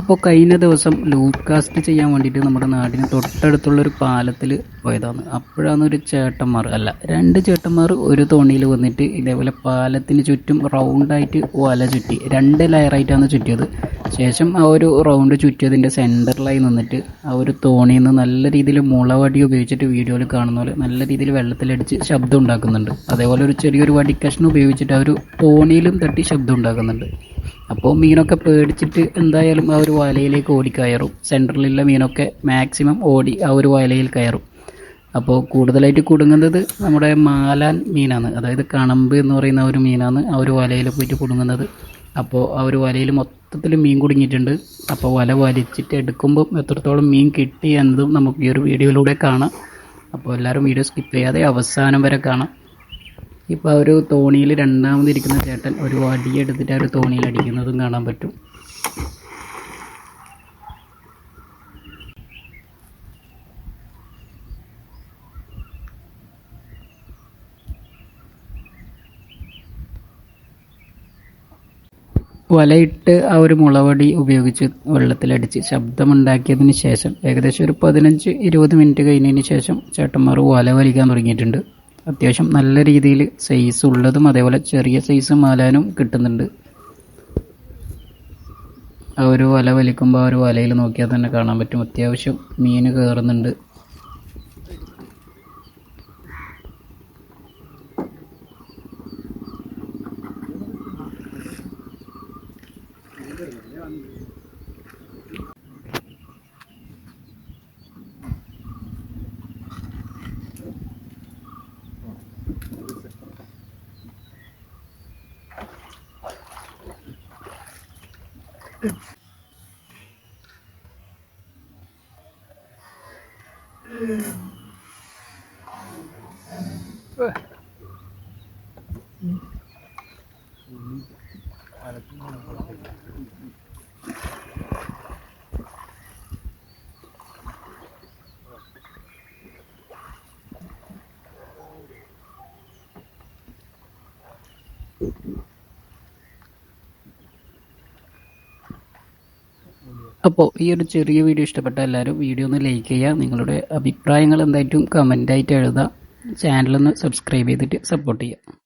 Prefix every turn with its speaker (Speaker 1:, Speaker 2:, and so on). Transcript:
Speaker 1: അപ്പോൾ കഴിഞ്ഞ ദിവസം ലൂപ്പ് കാസ്റ്റ് ചെയ്യാൻ വേണ്ടിയിട്ട് നമ്മുടെ നാടിന് തൊട്ടടുത്തുള്ളൊരു പാലത്തിൽ പോയതാണ്. അപ്പോഴാണ് ഒരു ചേട്ടന്മാർ രണ്ട് ചേട്ടന്മാർ ഒരു തോണിയിൽ വന്നിട്ട് ഇതേപോലെ പാലത്തിന് ചുറ്റും റൗണ്ടായിട്ട് വല ചുറ്റി 2 ലെയറായിട്ടാണ് ചുറ്റിയത്. ശേഷം ആ ഒരു റൗണ്ട് ചുറ്റിയതിൻ്റെ സെൻറ്ററിലായി നിന്നിട്ട് ആ ഒരു തോണിയിൽ നിന്ന് നല്ല രീതിയിൽ മുളവടി ഉപയോഗിച്ചിട്ട് വീഡിയോയിൽ കാണുന്ന പോലെ നല്ല രീതിയിൽ വെള്ളത്തിലടിച്ച് ശബ്ദം ഉണ്ടാക്കുന്നുണ്ട്. അതേപോലെ ഒരു ചെറിയൊരു വടിക്കഷ്ണം ഉപയോഗിച്ചിട്ട് ആ ഒരു തോണിയിലും തട്ടി ശബ്ദം ഉണ്ടാക്കുന്നുണ്ട്. അപ്പോൾ മീനൊക്കെ പേടിച്ചിട്ട് എന്തായാലും ആ ഒരു വലയിലേക്ക് ഓടിക്കയറും. സെൻറ്ററിലുള്ള മീനൊക്കെ മാക്സിമം ഓടി ആ ഒരു വലയിൽ കയറും. അപ്പോൾ കൂടുതലായിട്ട് കുടുങ്ങുന്നത് നമ്മുടെ മാലാൻ മീനാണ്, അതായത് കണമ്പ് എന്ന് പറയുന്ന ഒരു മീനാണ് ആ ഒരു വലയിൽ പോയിട്ട് കുടുങ്ങുന്നത്. അപ്പോൾ ആ ഒരു വലയിൽ മൊത്തത്തിൽ മീൻ കുടുങ്ങിയിട്ടുണ്ട്. അപ്പോൾ വല വലിച്ചിട്ട് എടുക്കുമ്പോൾ എത്രത്തോളം മീൻ കിട്ടി എന്നതും നമുക്ക് ഈ ഒരു വീഡിയോയിലൂടെ കാണാം. അപ്പോൾ എല്ലാവരും വീഡിയോ സ്കിപ്പ് ചെയ്യാതെ അവസാനം വരെ കാണാം. ഇപ്പോൾ ആ ഒരു തോണിയിൽ രണ്ടാമതിരിക്കുന്ന ചേട്ടൻ ഒരു വടിയെടുത്തിട്ട് ആ ഒരു തോണിയിൽ അടിക്കുന്നതും കാണാൻ പറ്റും. വലയിട്ട് ആ ഒരു മുളവടി ഉപയോഗിച്ച് വെള്ളത്തിലടിച്ച് ശബ്ദമുണ്ടാക്കിയതിന് ശേഷം ഏകദേശം ഒരു 15-20 മിനിറ്റ് കഴിഞ്ഞതിന് ശേഷം ചേട്ടന്മാർ വല വലിക്കാൻ തുടങ്ങിയിട്ടുണ്ട്. അത്യാവശ്യം നല്ല രീതിയിൽ സൈസ് ഉള്ളതും അതേപോലെ ചെറിയ സൈസ് മാലാനും കിട്ടുന്നുണ്ട്. ആ ഒരു വല വലിക്കുമ്പോൾ ആ ഒരു വലയിൽ നോക്കിയാൽ തന്നെ കാണാൻ പറ്റും അത്യാവശ്യം മീൻ കയറുന്നുണ്ട്. അപ്പോൾ ഈ ഒരു ചെറിയ വീഡിയോ ഇഷ്ടപ്പെട്ട എല്ലാവരും വീഡിയോ ഒന്ന് ലൈക്ക് ചെയ്യുക. നിങ്ങളുടെ അഭിപ്രായങ്ങൾ എന്തായിട്ടും കമൻ്റായിട്ട് എഴുതുക. ചാനലൊന്ന് സബ്സ്ക്രൈബ് ചെയ്തിട്ട് സപ്പോർട്ട് ചെയ്യുക.